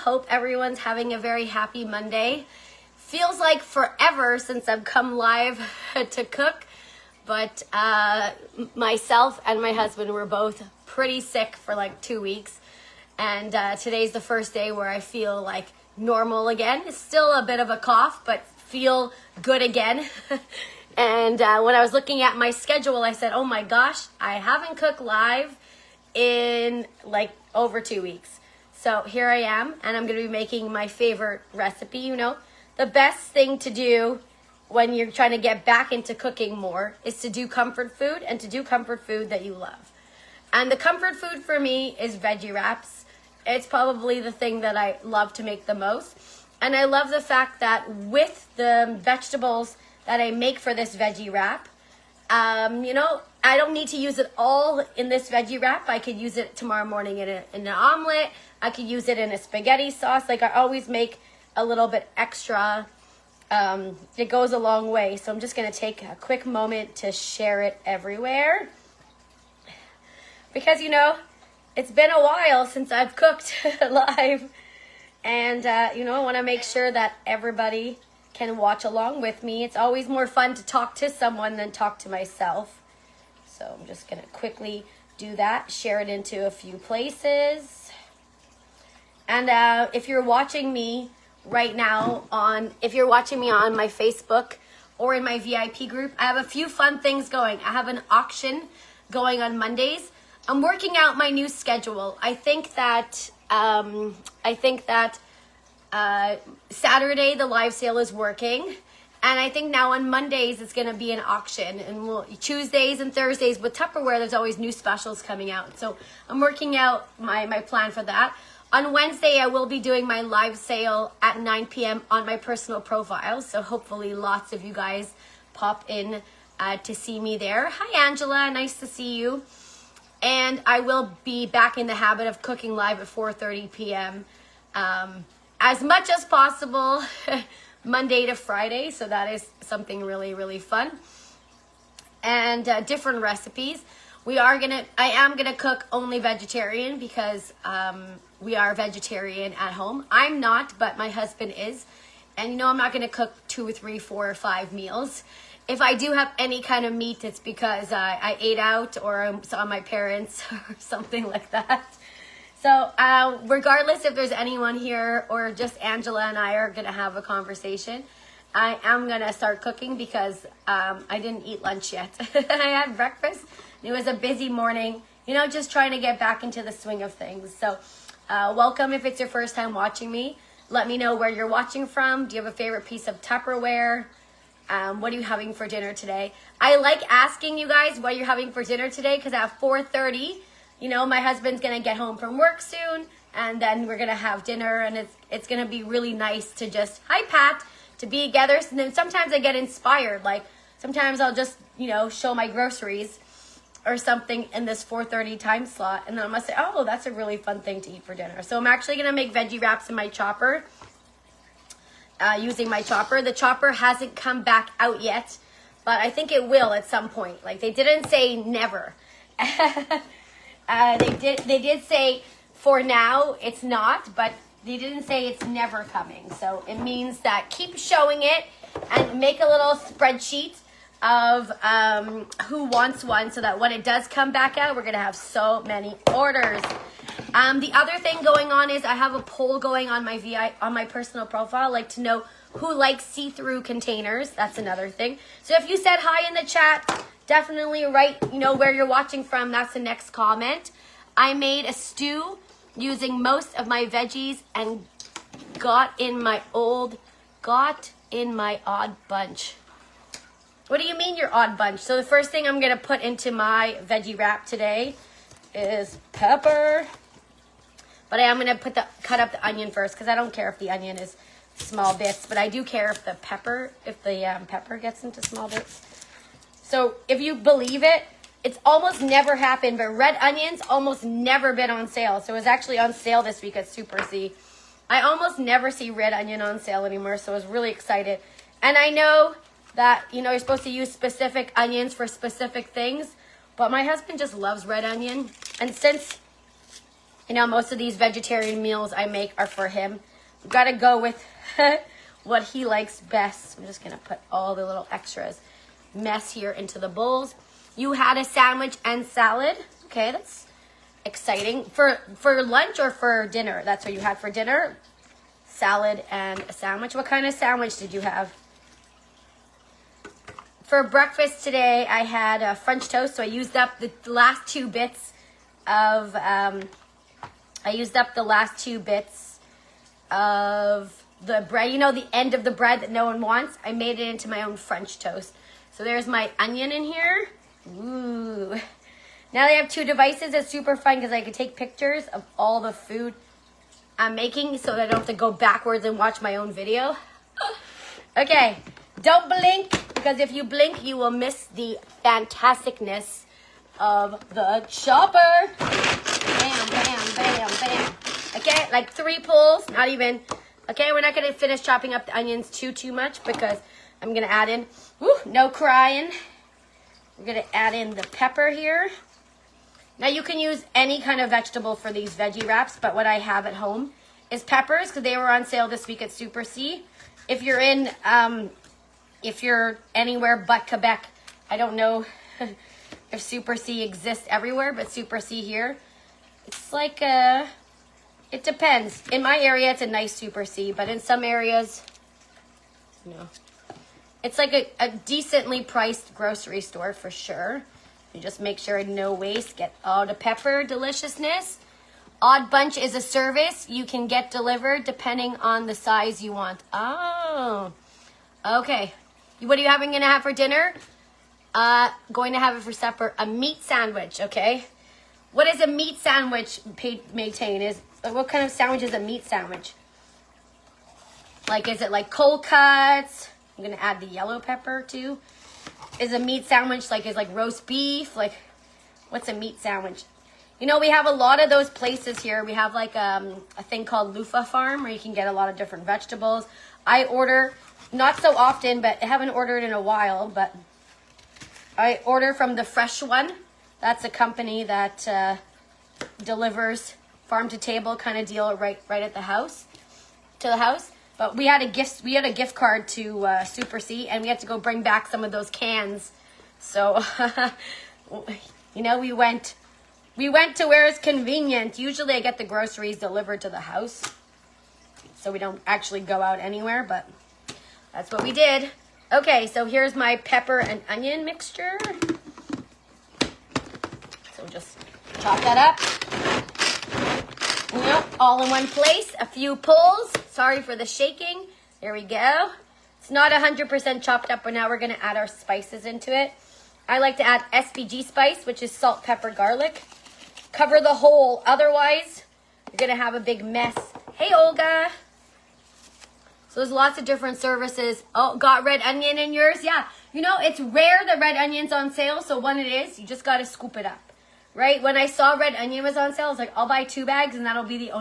Hope everyone's having a very happy Monday. Feels like forever since I've come live to cook, but myself and my husband were both pretty sick for like 2 weeks, and today's the first day where I feel like normal again. It's still a bit of a cough, but feel good again. And when I was looking at my schedule, I said, oh my gosh, I haven't cooked live in like over 2 weeks. So here I am, and I'm going to be making my favorite recipe. You know, the best thing to do when you're trying to get back into cooking more is to do comfort food, and to do comfort food that you love. And the comfort food for me is veggie wraps. It's probably the thing that I love to make the most. And I love the fact that with the vegetables that I make for this veggie wrap, you know, I don't need to use it all in this veggie wrap. I could use it tomorrow morning in an omelet. I could use it in a spaghetti sauce. Like, I always make a little bit extra. It goes a long way. So I'm just going to take a quick moment to share it everywhere. Because, you know, it's been a while since I've cooked live. And, you know, I want to make sure that everybody can watch along with me. It's always more fun to talk to someone than talk to myself. So I'm just going to quickly do that, share it into a few places. And if you're watching me right now if you're watching me on my Facebook or in my VIP group, I have a few fun things going. I have an auction going on Mondays. I'm working out my new schedule. I think that Saturday the live sale is working, and I think now on Mondays it's going to be an auction, and Tuesdays and Thursdays with Tupperware there's always new specials coming out. So I'm working out my plan for that. On Wednesday I will be doing my live sale at 9 p.m. on my personal profile, so hopefully lots of you guys pop in to see me there. Hi Angela, nice to see you. And I will be back in the habit of cooking live at 4:30 p.m. As much as possible, Monday to Friday. So that is something really, really fun. And different recipes. I am gonna cook only vegetarian because we are vegetarian at home. I'm not, but my husband is. And you know, I'm not gonna cook 2 or 3, 4 or 5 meals. If I do have any kind of meat, it's because I ate out or I saw my parents or something like that. So regardless if there's anyone here or just Angela and I are going to have a conversation, I am going to start cooking because I didn't eat lunch yet. I had breakfast. It was a busy morning, you know, just trying to get back into the swing of things. So welcome if it's your first time watching me. Let me know where you're watching from. Do you have a favorite piece of Tupperware? What are you having for dinner today? I like asking you guys what you're having for dinner today because at 4:30, you know, my husband's going to get home from work soon, and then we're going to have dinner, and it's going to be really nice to just, hi Pat, to be together. And then sometimes I get inspired. Like, sometimes I'll just, you know, show my groceries or something in this 4:30 time slot, and then I'm going to say, oh, that's a really fun thing to eat for dinner. So I'm actually going to make veggie wraps in my chopper. Using my chopper. The chopper hasn't come back out yet, but I think it will at some point. Like, they didn't say never. They did say for now it's not, but they didn't say it's never coming. So it means that keep showing it and make a little spreadsheet of who wants one, so that when it does come back out, we're gonna have so many orders. The other thing going on is I have a poll going on my personal profile. I'd like to know who likes see-through containers. That's another thing. So if you said hi in the chat, definitely write, you know, where you're watching from. That's the next comment. I made a stew using most of my veggies and got in my odd bunch. What do you mean your odd bunch? So the first thing I'm gonna put into my veggie wrap today is pepper. But I am going to cut up the onion first, because I don't care if the onion is small bits, but I do care if the pepper gets into small bits. So if you believe it, it's almost never happened, but red onions almost never been on sale. So it was actually on sale this week at Super C. I almost never see red onion on sale anymore, so I was really excited. And I know that, you know, you're supposed to use specific onions for specific things, but my husband just loves red onion. And since You know, most of these vegetarian meals I make are for him. We've got to go with what he likes best. I'm just going to put all the little extras mess here into the bowls. You had a sandwich and salad. Okay, that's exciting. For lunch or for dinner? That's what you had for dinner? Salad and a sandwich. What kind of sandwich did you have? For breakfast today, I had a French toast. So I used up the last two bits of the bread. You know, the end of the bread that no one wants. I made it into my own French toast. So there's my onion in here. Ooh. Now they have two devices. It's super fun because I can take pictures of all the food I'm making so that I don't have to go backwards and watch my own video. Okay, don't blink, because if you blink, you will miss the fantasticness of the chopper. Bam, bam, bam, bam. Okay, like 3 pulls, not even. Okay, we're not going to finish chopping up the onions too much because I'm going to add in, no crying. We're going to add in the pepper here. Now you can use any kind of vegetable for these veggie wraps, but what I have at home is peppers because they were on sale this week at Super C. If you're anywhere but Quebec, I don't know if Super C exists everywhere, but Super C here, it's like it depends. In my area, it's a nice Super C, but in some areas, no. It's like a decently priced grocery store for sure. You just make sure no waste. Get all the pepper deliciousness. Odd Bunch is a service you can get delivered depending on the size you want. Oh, okay. What are you going to have for dinner? Going to have it for supper. A meat sandwich, okay? What is a meat sandwich maintain? What kind of sandwich is a meat sandwich? Like, is it like cold cuts? I'm going to add the yellow pepper too. Is a meat sandwich like roast beef? Like, what's a meat sandwich? You know, we have a lot of those places here. We have like a thing called Lufa Farm where you can get a lot of different vegetables. I order, not so often, but I haven't ordered in a while, but I order from the Fresh One. That's a company that delivers farm to table kind of deal right at the house, to the house. But we had a gift card to Super C, and we had to go bring back some of those cans. So, you know, we went to where it's convenient. Usually I get the groceries delivered to the house, so we don't actually go out anywhere, but that's what we did. Okay, so here's my pepper and onion mixture. So just chop that up. Yep, all in one place. A few pulls. Sorry for the shaking. There we go. It's not 100% chopped up, but now we're going to add our spices into it. I like to add SPG spice, which is salt, pepper, garlic. Cover the whole. Otherwise, you're going to have a big mess. Hey, Olga. So there's lots of different services. Oh, got red onion in yours? Yeah. You know, it's rare that red onion's on sale, so when it is, you just got to scoop it up. Right? When I saw red onion was on sale, I was like, I'll buy 2 bags and that'll be the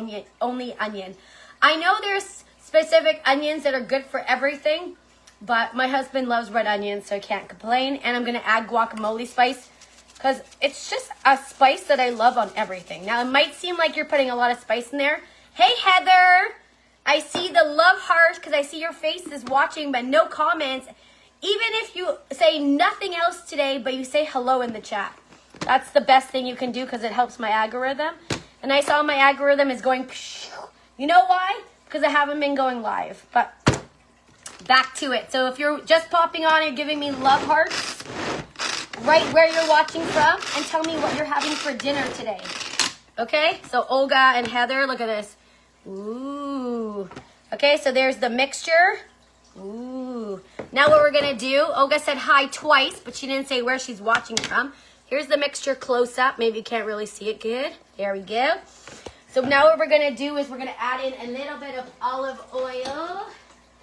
only onion. I know there's specific onions that are good for everything, but my husband loves red onions, so I can't complain. And I'm going to add guacamole spice because it's just a spice that I love on everything. Now, it might seem like you're putting a lot of spice in there. Hey, Heather. I see the love heart because I see your face is watching, but no comments. Even if you say nothing else today, but you say hello in the chat. That's the best thing you can do because it helps my algorithm. And I saw my algorithm is going, you know why? Because I haven't been going live. But back to it. So if you're just popping on and giving me love hearts, write where you're watching from and tell me what you're having for dinner today. Okay? So Olga and Heather, look at this. Ooh. Okay, so there's the mixture. Ooh. Now what we're going to do, Olga said hi twice, but she didn't say where she's watching from. Here's the mixture close up. Maybe you can't really see it good. There we go. So now what we're going to do is we're going to add in a little bit of olive oil,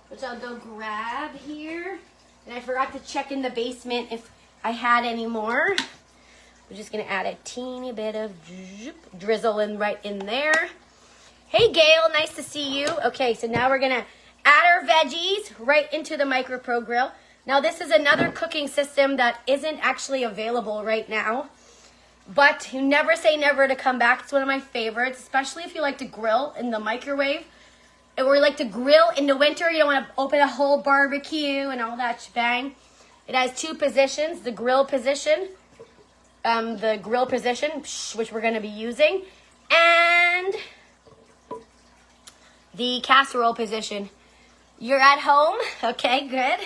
which I'll go grab here. And I forgot to check in the basement if I had any more. We're just going to add a teeny bit of drizzle in right in there. Hey, Gail. Nice to see you. Okay, so now we're going to add our veggies right into the Micro Pro Grill. Now, this is another cooking system that isn't actually available right now. But you never say never to come back. It's one of my favorites, especially if you like to grill in the microwave. Or you like to grill in the winter. You don't want to open a whole barbecue and all that shebang. It has two positions, the grill position, which we're going to be using, and the casserole position. You're at home? Okay, good.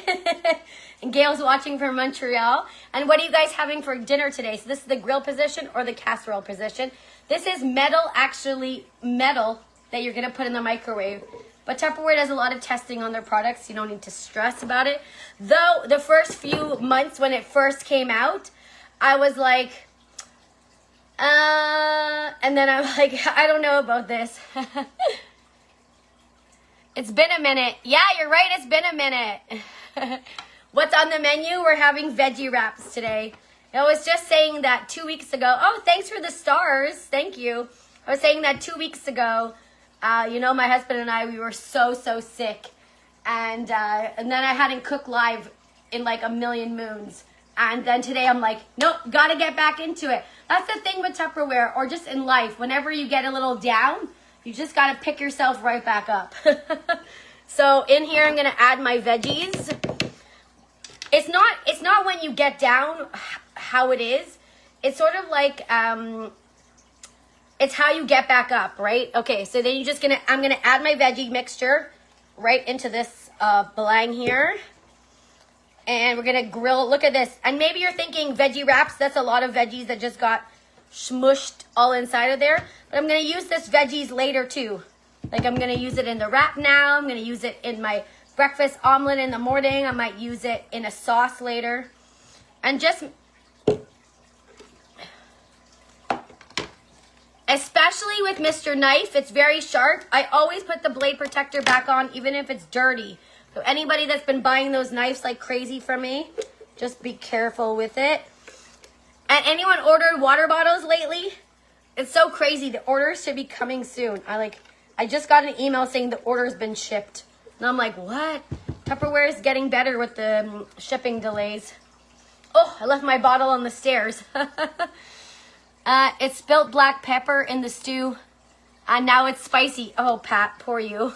And Gail's watching from Montreal. And what are you guys having for dinner today? So this is the grill position or the casserole position. This is metal, actually metal, that you're going to put in the microwave. But Tupperware does a lot of testing on their products. You don't need to stress about it. Though the first few months when it first came out, I was like, and then I'm like, I don't know about this. It's been a minute. Yeah, you're right. It's been a minute. What's on the menu? We're having veggie wraps today. I was just saying that 2 weeks ago. Oh, thanks for the stars. Thank you. I was saying that 2 weeks ago. My husband and I, we were so sick. And then I hadn't cooked live in like a million moons. And then today I'm like, nope, gotta get back into it. That's the thing with Tupperware, or just in life. Whenever you get a little down, you just gotta pick yourself right back up. So in here, I'm gonna add my veggies. It's not when you get down how it is. It's sort of like, it's how you get back up, right? Okay, so then I'm gonna add my veggie mixture right into this belang here. And we're gonna grill, look at this. And maybe you're thinking veggie wraps, that's a lot of veggies that just got smushed all inside of there. But I'm gonna use this veggies later too. Like I'm gonna use it in the wrap now. I'm gonna use it in my breakfast omelet in the morning. I might use it in a sauce later. And just, especially with Mr. Knife, it's very sharp. I always put the blade protector back on even if it's dirty. So anybody that's been buying those knives like crazy from me, just be careful with it. And anyone ordered water bottles lately? It's so crazy. The orders should be coming soon. I just got an email saying the order's been shipped. And I'm like, what? Tupperware is getting better with the shipping delays. Oh, I left my bottle on the stairs. It spilled black pepper in the stew. And now it's spicy. Oh, Pat, poor you.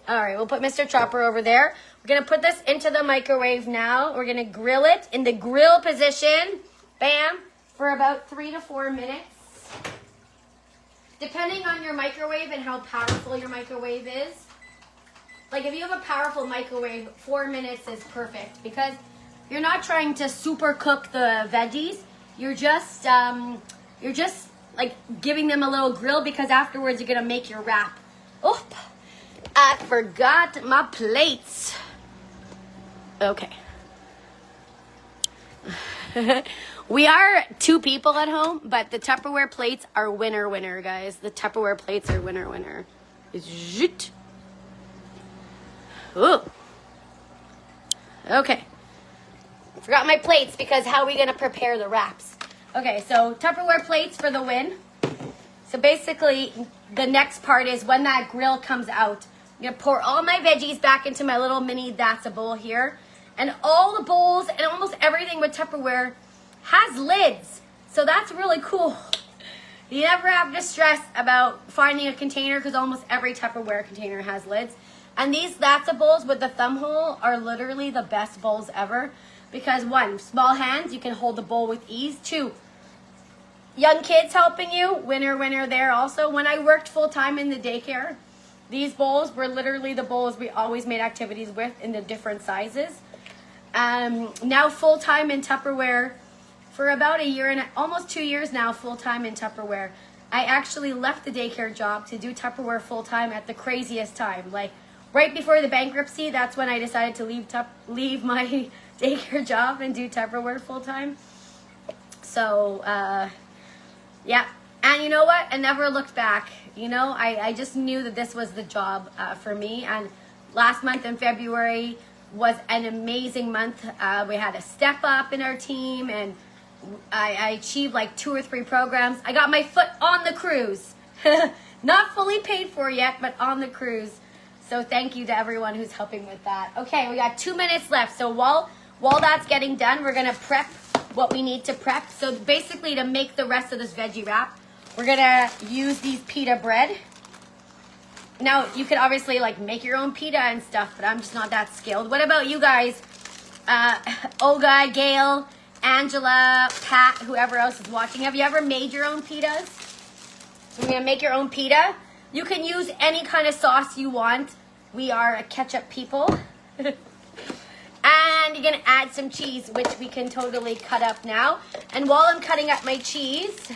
All right, we'll put Mr. Chopper over there. We're going to put this into the microwave now. We're going to grill it in the grill position. Bam. For about 3 to 4 minutes. Depending on your microwave and how powerful your microwave is. Like if you have a powerful microwave, 4 minutes is perfect. Because you're not trying to super cook the veggies. You're just like giving them a little grill because afterwards you're going to make your wrap. Oh, I forgot my plates. Okay. We are 2 people at home, but the Tupperware plates are winner, guys. The Tupperware plates are winner. Zhoot. Ooh. Okay. Forgot my plates because how are we going to prepare the wraps? Okay, so Tupperware plates for the win. So basically, the next part is when that grill comes out, I'm going to pour all my veggies back into my little mini That's a bowl here. And all the bowls and almost everything with Tupperware has lids. So that's really cool. You never have to stress about finding a container because almost every Tupperware container has lids. And these That's a bowls with the thumb hole are literally the best bowls ever. Because 1, small hands, you can hold the bowl with ease. 2, young kids helping you, winner there also. When I worked full-time in the daycare, these bowls were literally the bowls we always made activities with in the different sizes. Now full-time in Tupperware for about a year and almost 2 years now, full-time in Tupperware. I actually left the daycare job to do Tupperware full-time at the craziest time. Like right before the bankruptcy, that's when I decided to leave my daycare job and do Tupperware full-time. So, yeah. And you know what? I never looked back. You know, I just knew that this was the job for me. And last month in February was an amazing month. We had a step up in our team, and I achieved like 2 or 3 programs. I got my foot on the cruise. Not fully paid for yet, but on the cruise. So thank you to everyone who's helping with that. Okay, we got 2 minutes left. So while that's getting done, we're going to prep what we need to prep. So basically, to make the rest of this veggie wrap, we're gonna use these pita bread. Now, you could obviously like make your own pita and stuff, but I'm just not that skilled. What about you guys? Olga, Gail, Angela, Pat, whoever else is watching. Have you ever made your own pitas? You're gonna make your own pita. You can use any kind of sauce you want. We are a ketchup people. And you're gonna add some cheese, which we can totally cut up now. And while I'm cutting up my cheese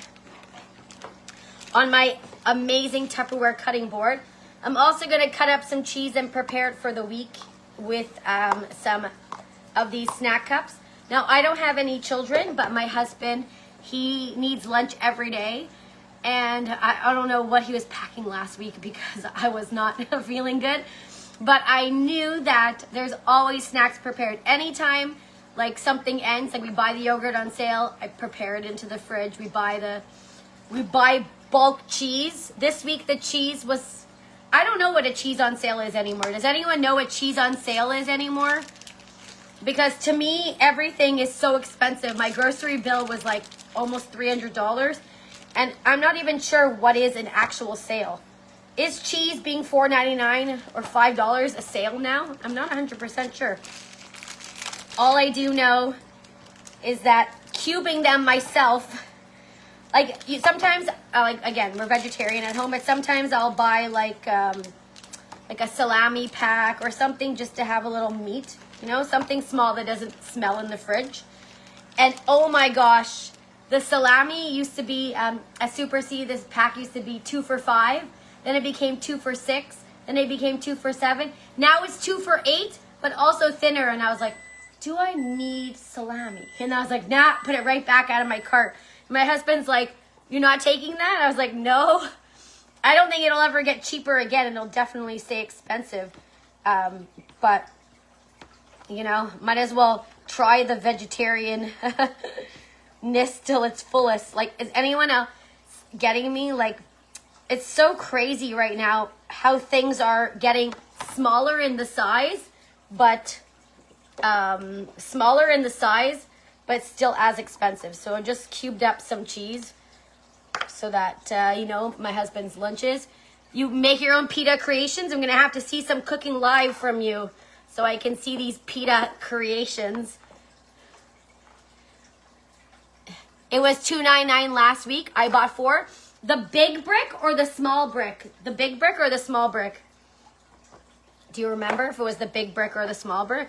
on my amazing Tupperware cutting board, I'm also gonna cut up some cheese and prepare it for the week with some of these snack cups. Now, I don't have any children, but my husband, he needs lunch every day. And I don't know what he was packing last week because I was not feeling good. But I knew that there's always snacks prepared. Anytime like something ends, like we buy the yogurt on sale, I prepare it into the fridge. We buy bulk cheese. This week the cheese was, I don't know what a cheese on sale is anymore. Does anyone know what cheese on sale is anymore? Because to me, everything is so expensive. My grocery bill was like almost $300. And I'm not even sure what is an actual sale. Is cheese being $4.99 or $5 a sale now? I'm not 100% sure. All I do know is that cubing them myself, like sometimes, like again, we're vegetarian at home, but sometimes I'll buy like a salami pack or something just to have a little meat, you know, something small that doesn't smell in the fridge. And oh my gosh, the salami used to be a Super C. This pack used to be 2 for $5. Then it became 2 for $6. Then it became 2 for $7. Now it's 2 for $8, but also thinner. And I was like, do I need salami? And I was like, nah, put it right back out of my cart. And my husband's like, you're not taking that? I was like, no. I don't think it'll ever get cheaper again, and it'll definitely stay expensive. But, you know, might as well try the vegetarian till its fullest. Like, is anyone else getting me? Like, it's so crazy right now how things are getting smaller in the size, but still as expensive. So I just cubed up some cheese so that, you know, my husband's lunches. You make your own pita creations. I'm going to have to see some cooking live from you so I can see these pita creations. It was $2.99 last week. I bought 4. The big brick or the small brick? The big brick or the small brick? Do you remember if it was the big brick or the small brick?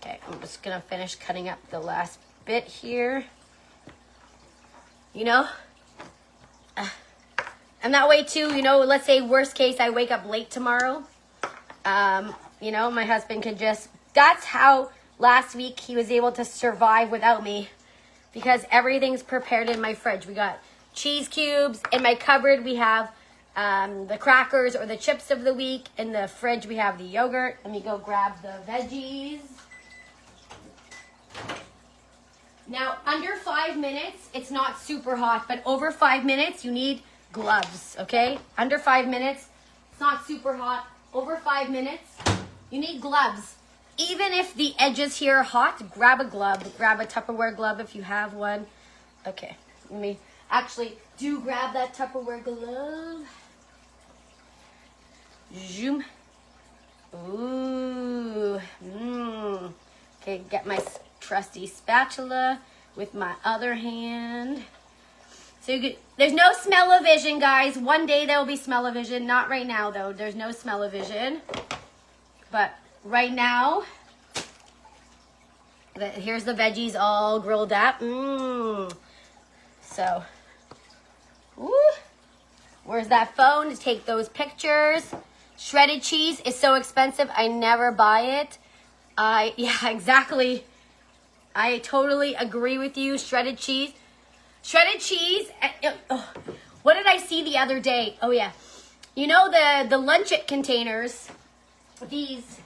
Okay, I'm just going to finish cutting up the last bit here. You know? And that way too, you know, let's say worst case, I wake up late tomorrow. You know, my husband could just, that's how last week he was able to survive without me. Because everything's prepared in my fridge. We got cheese cubes. In my cupboard, we have the crackers or the chips of the week. In the fridge, we have the yogurt. Let me go grab the veggies. Now, under 5 minutes, it's not super hot. But over 5 minutes, you need gloves, okay? Under 5 minutes, it's not super hot. Over 5 minutes, you need gloves. Even if the edges here are hot, grab a glove. Grab a Tupperware glove if you have one. Okay, let me actually grab that Tupperware glove. Zoom. Ooh. Okay, get my trusty spatula with my other hand. So there's no smell-o-vision, guys. One day there will be smell-o-vision. Not right now, though. There's no smell-o-vision. But right now, here's the veggies all grilled up. So, where's that phone to take those pictures? Shredded cheese is so expensive. I never buy it. Yeah, exactly. I totally agree with you. Shredded cheese. Shredded cheese. What did I see the other day? Oh, yeah. You know the Lunch-It containers. These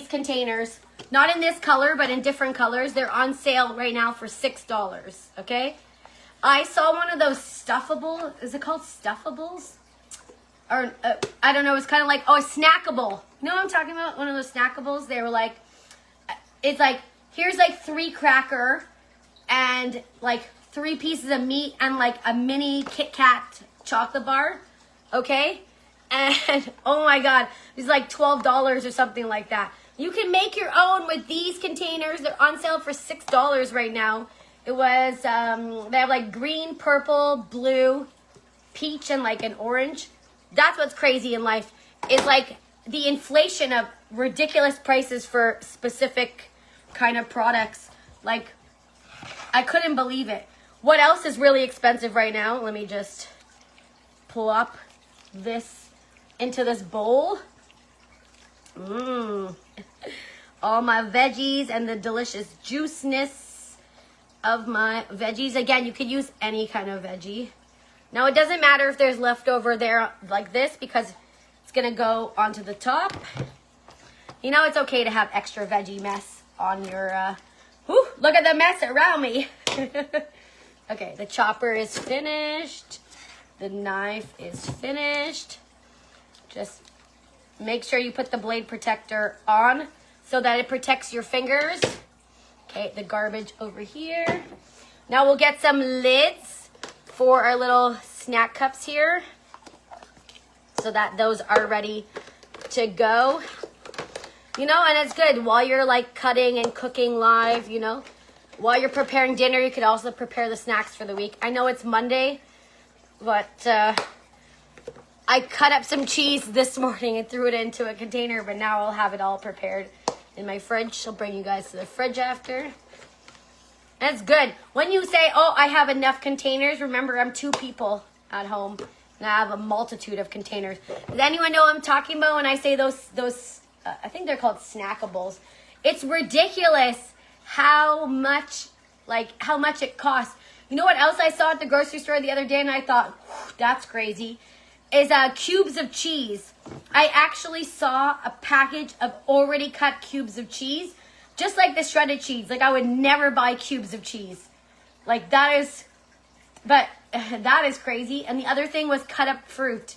containers. Not in this color, but in different colors. They're on sale right now for $6. Okay? I saw one of those stuffable. Is it called stuffables? Or, I don't know. It's kind of like, a snackable. You know what I'm talking about? One of those snackables. They were like, it's like, here's like 3 cracker and like 3 pieces of meat and like a mini Kit Kat chocolate bar, okay? And oh my God, it's like $12 or something like that. You can make your own with these containers. They're on sale for $6 right now. It was, they have like green, purple, blue, peach, and like an orange. That's what's crazy in life, is like the inflation of ridiculous prices for specific kind of products. Like, I couldn't believe it. What else is really expensive right now? Let me just pull up this into this bowl. All my veggies and the delicious juiceness of my veggies. Again, you could use any kind of veggie. Now, it doesn't matter if there's leftover there like this, because it's going to go onto the top. You know, it's okay to have extra veggie mess on your... look at the mess around me. Okay, the chopper is finished. The knife is finished. Just make sure you put the blade protector on so that it protects your fingers. Okay, the garbage over here. Now we'll get some lids for our little snack cups here so that those are ready to go. You know, and it's good while you're like cutting and cooking live, you know. While you're preparing dinner, you could also prepare the snacks for the week. I know it's Monday, but I cut up some cheese this morning and threw it into a container, but now I'll have it all prepared in my fridge. I'll bring you guys to the fridge after. That's good. When you say, oh, I have enough containers, remember I'm 2 people at home and I have a multitude of containers. Does anyone know what I'm talking about when I say those I think they're called snackables? It's ridiculous how much it costs. You know what else I saw at the grocery store the other day and I thought, that's crazy, is cubes of cheese. I actually saw a package of already cut cubes of cheese, just like the shredded cheese. Like, I would never buy cubes of cheese. Like, that is crazy. And the other thing was cut up fruit.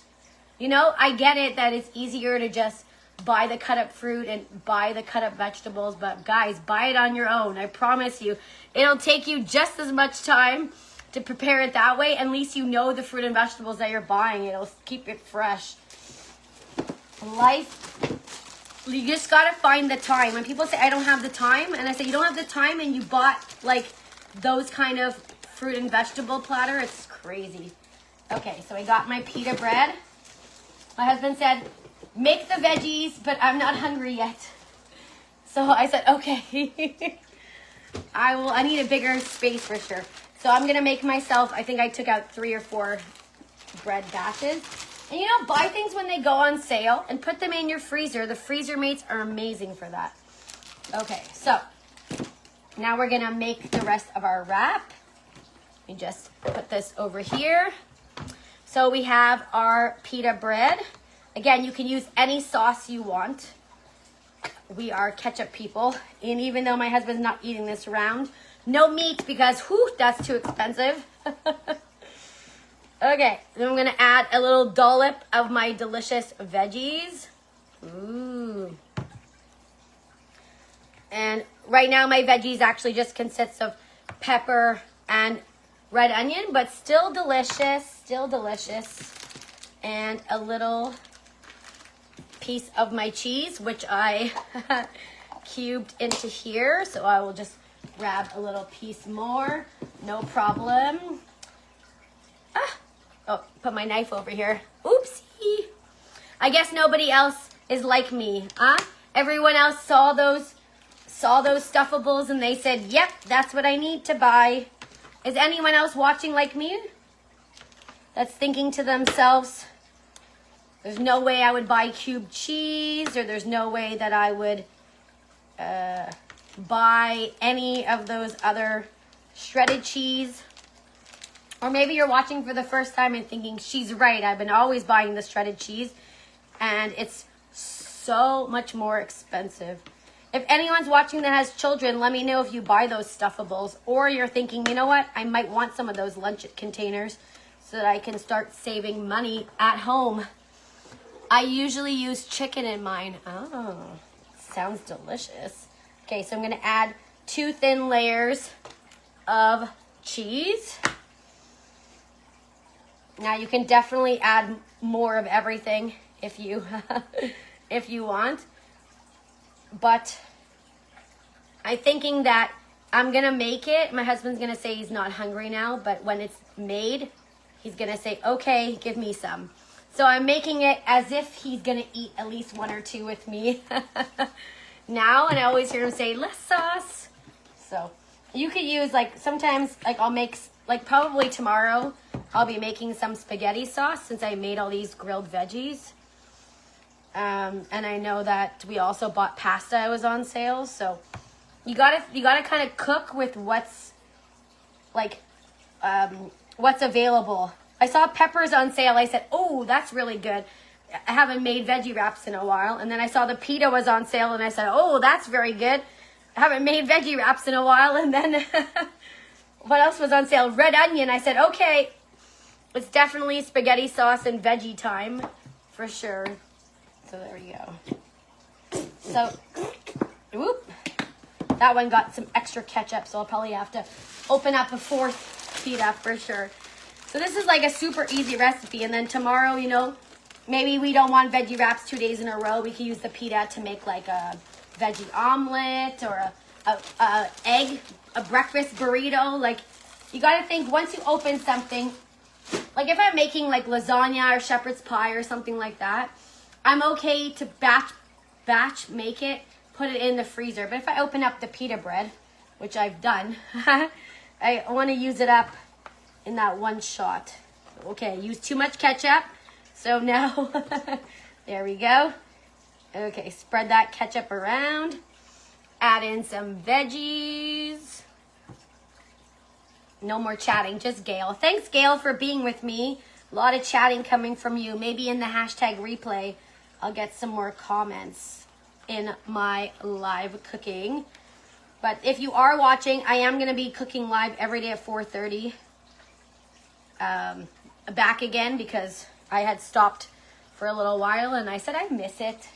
You know, I get it that it's easier to just buy the cut up fruit and buy the cut up vegetables, but guys, buy it on your own. I promise you, it'll take you just as much time to prepare it that way. At least you know the fruit and vegetables that you're buying. It'll keep it fresh. Life, you just gotta find the time. When people say, I don't have the time, and I say, you don't have the time and you bought like those kind of fruit and vegetable platter, it's crazy. Okay, so I got my pita bread. My husband said, make the veggies, but I'm not hungry yet. So I said, okay. I need a bigger space for sure. So I'm going to make myself, I think I took out 3 or 4 bread batches. And you know, buy things when they go on sale and put them in your freezer. The freezer mates are amazing for that. Okay, so now we're going to make the rest of our wrap. Let me just put this over here. So we have our pita bread. Again, you can use any sauce you want. We are ketchup people. And even though my husband's not eating this round, no meat because, that's too expensive. Okay, then I'm going to add a little dollop of my delicious veggies. Ooh. And right now my veggies actually just consists of pepper and red onion, but still delicious, And a little piece of my cheese, which I cubed into here. So I will just grab a little piece more, no problem. Oh, put my knife over here. Oopsie. I guess nobody else is like me, huh? Everyone else saw those stuffables and they said, yep, that's what I need to buy. Is anyone else watching like me? That's thinking to themselves, there's no way I would buy cubed cheese, or there's no way that I would buy any of those other shredded cheese. Or maybe you're watching for the first time and thinking, she's right, I've been always buying the shredded cheese, and it's so much more expensive. If anyone's watching that has children, let me know if you buy those stuffables, or you're thinking, you know what, I might want some of those lunch containers so that I can start saving money at home. I usually use chicken in mine. Oh, sounds delicious. Okay, so I'm going to add 2 thin layers of cheese. Now you can definitely add more of everything if you if you want. But I'm thinking that I'm gonna make it. My husband's gonna say he's not hungry now, but when it's made, he's gonna say, okay, give me some. So I'm making it as if he's gonna eat at least 1 or 2 with me now, and I always hear him say, less sauce. So you could use, like, sometimes, like, I'll make, like, probably tomorrow, I'll be making some spaghetti sauce since I made all these grilled veggies. And I know that we also bought pasta. It was on sale, so you gotta kind of cook with what's available. I saw peppers on sale. I said, oh, that's really good. I haven't made veggie wraps in a while. And then I saw the pita was on sale, and I said, oh, that's very good. I haven't made veggie wraps in a while. And then what else was on sale? Red onion. I said, okay, it's definitely spaghetti sauce and veggie time for sure. So there we go. So, whoop. That one got some extra ketchup, so I'll probably have to open up a 4th pita for sure. So this is like a super easy recipe. And then tomorrow, you know, maybe we don't want veggie wraps 2 days in a row. We could use the pita to make like a veggie omelet or a egg, a breakfast burrito. Like, you got to think, once you open something, like if I'm making like lasagna or shepherd's pie or something like that, I'm okay to batch make it, put it in the freezer. But if I open up the pita bread, which I've done, I want to use it up in that one shot. Okay, use too much ketchup. So now, there we go. Okay, spread that ketchup around. Add in some veggies. No more chatting, just Gail. Thanks, Gail, for being with me. A lot of chatting coming from you. Maybe in the hashtag replay, I'll get some more comments in my live cooking. But if you are watching, I am going to be cooking live every day at 4:30. Back again because I had stopped for a little while and I said I miss it.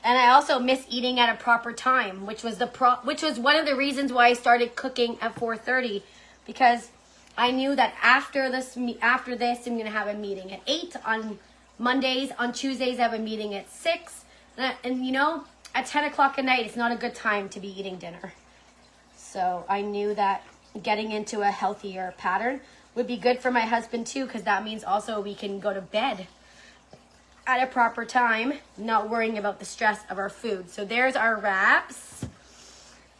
And I also miss eating at a proper time, which was one of the reasons why I started cooking at 4:30, because I knew that after this I'm going to have a meeting at 8 on Mondays. On Tuesdays I have a meeting at 6. And you know, at 10 o'clock at night, it's not a good time to be eating dinner. So I knew that getting into a healthier pattern would be good for my husband too, because that means also we can go to bed at a proper time, not worrying about the stress of our food. So there's our wraps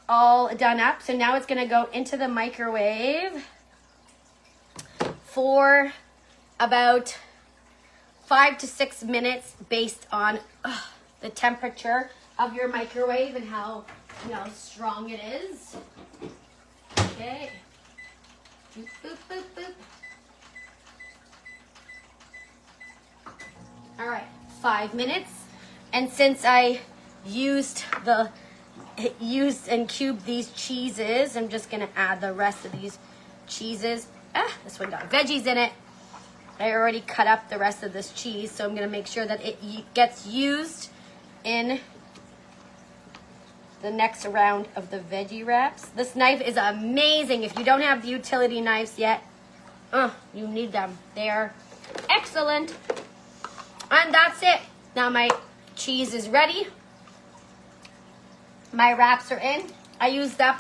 all done up. So now it's going to go into the microwave for about 5 to 6 minutes based on the temperature of your microwave and how, you know, strong it is. Okay. Boop, boop, boop, boop. All right, 5 minutes. And since I used and cubed these cheeses, I'm just gonna add the rest of these cheeses. This one got veggies in it. I already cut up the rest of this cheese, so I'm gonna make sure that it gets used in the next round of the veggie wraps. This knife is amazing. If you don't have the utility knives yet, you need them. They are excellent. And that's it. Now my cheese is ready. My wraps are in. I used up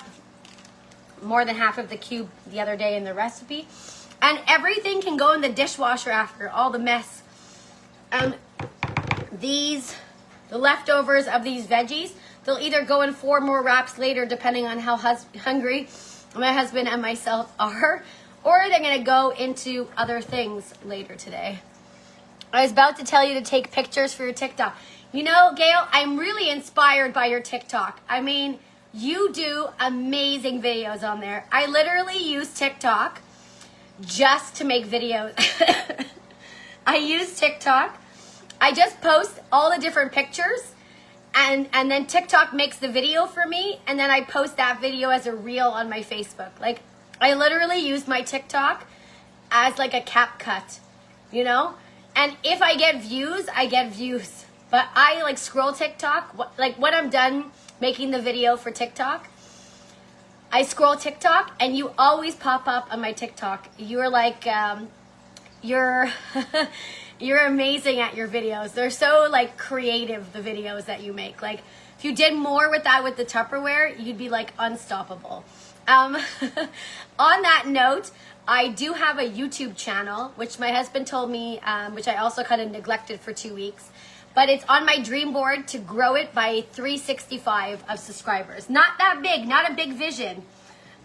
more than half of the cube the other day in the recipe. And everything can go in the dishwasher after, all the mess. The leftovers of these veggies, they'll either go in 4 more wraps later, depending on how hungry my husband and myself are, or they're going to go into other things later today. I was about to tell you to take pictures for your TikTok. You know, Gail, I'm really inspired by your TikTok. I mean, you do amazing videos on there. I literally use TikTok just to make videos. I use TikTok. I just post all the different pictures, and then TikTok makes the video for me, and then I post that video as a reel on my Facebook. Like, I literally use my TikTok as like a CapCut, you know? And if I get views, I get views. But I like scroll TikTok, like when I'm done making the video for TikTok, I scroll TikTok and you always pop up on my TikTok. You're like, you're, you're amazing at your videos. They're so like creative, the videos that you make. Like if you did more with that with the Tupperware, you'd be like unstoppable. On that note, I do have a YouTube channel, which my husband told me, which I also kind of neglected for 2 weeks. But it's on my dream board to grow it by 365 of subscribers. Not that big, not a big vision.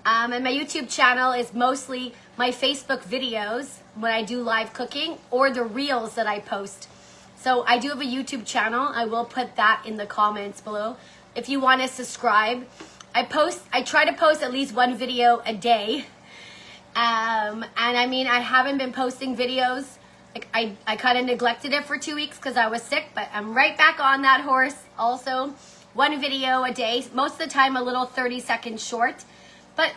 And my YouTube channel is mostly my Facebook videos when I do live cooking or the reels that I post. So I do have a YouTube channel. I will put that in the comments below. If you want to subscribe, I try to post at least one video a day. And I mean, I haven't been posting videos. Like I kind of neglected it for 2 weeks because I was sick, but I'm right back on that horse. Also, one video a day, most of the time a little 30-second short. But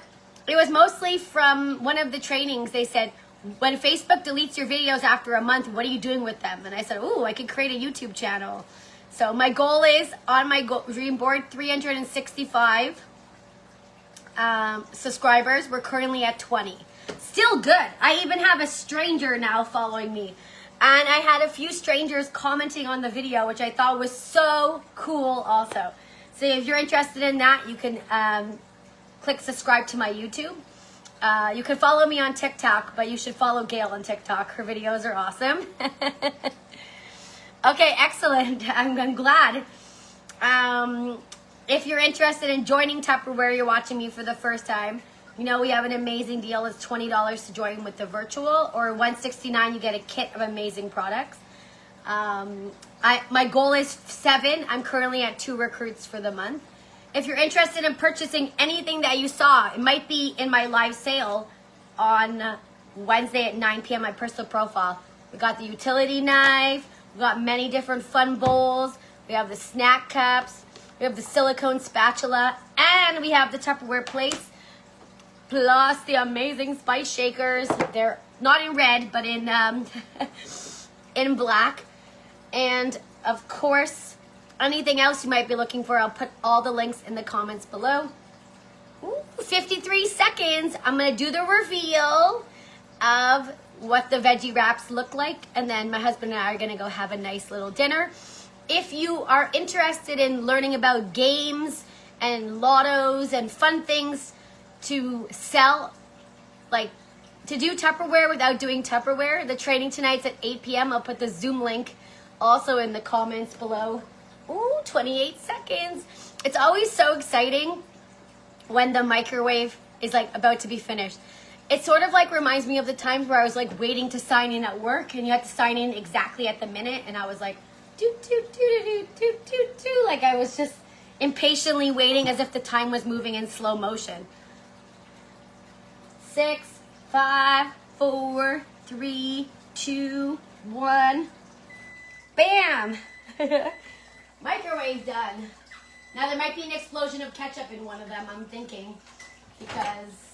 it was mostly from one of the trainings. They said, when Facebook deletes your videos after a month, what are you doing with them? And I said, oh, I could create a YouTube channel. So my goal is on my dream board, 365 subscribers. We're currently at 20. Still good. I even have a stranger now following me. And I had a few strangers commenting on the video, which I thought was so cool also. So if you're interested in that, you can click subscribe to my YouTube. You can follow me on TikTok, but you should follow Gail on TikTok. Her videos are awesome. Okay, excellent. I'm glad. If you're interested in joining Tupperware, you're watching me for the first time, you know we have an amazing deal. It's $20 to join with the virtual, or $169 you get a kit of amazing products. My goal is 7. I'm currently at 2 recruits for the month. If you're interested in purchasing anything that you saw, it might be in my live sale on Wednesday at 9 p.m. my personal profile. We got the utility knife. We got many different fun bowls. We have the snack cups. We have the silicone spatula. And we have the Tupperware plates. Plus the amazing spice shakers. They're not in red, but in in black. And of course, anything else you might be looking for, I'll put all the links in the comments below. Ooh, 53 seconds. I'm going to do the reveal of what the veggie wraps look like. And then my husband and I are going to go have a nice little dinner. If you are interested in learning about games and lottos and fun things to sell, like to do Tupperware without doing Tupperware, the training tonight's at 8 p.m. I'll put the Zoom link also in the comments below. Ooh, 28 seconds. It's always so exciting when the microwave is like about to be finished. It sort of like reminds me of the times where I was like waiting to sign in at work and you had to sign in exactly at the minute, and I was like do do do do do do do, like I was just impatiently waiting as if the time was moving in slow motion. 6, 5, 4, 3, 2, 1. Bam! Microwave done. Now there might be an explosion of ketchup in one of them, I'm thinking, because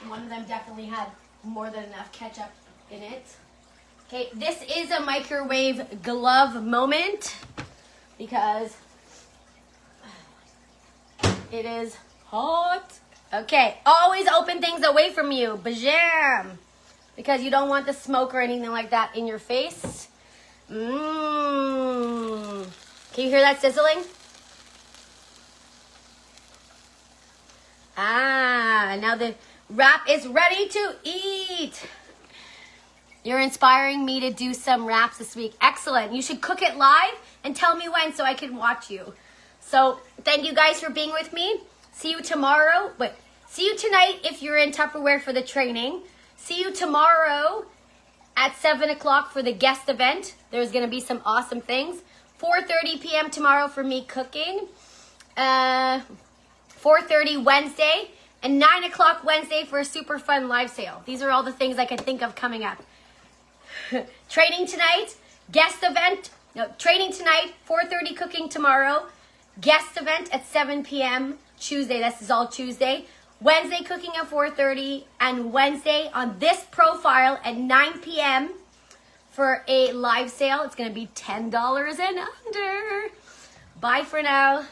one of them definitely had more than enough ketchup in it. Okay, this is a microwave glove moment because it is hot. Okay, always open things away from you, bajam, because you don't want the smoke or anything like that in your face. Mmm. Can you hear that sizzling? Ah, now the wrap is ready to eat. You're inspiring me to do some wraps this week. Excellent. You should cook it live and tell me when so I can watch you. So thank you guys for being with me. See you tomorrow. Wait, see you tonight if you're in Tupperware for the training. See you tomorrow at 7 o'clock for the guest event. There's going to be some awesome things. 4:30 p.m. tomorrow for me cooking. 4:30 Wednesday. And 9 o'clock Wednesday for a super fun live sale. These are all the things I can think of coming up. Training tonight. Guest event. No, training tonight. 4:30 cooking tomorrow. Guest event at 7 p.m. Tuesday. This is all Tuesday. Wednesday cooking at 4:30. And Wednesday on this profile at 9 p.m. For a live sale, it's gonna be $10 and under. Bye for now.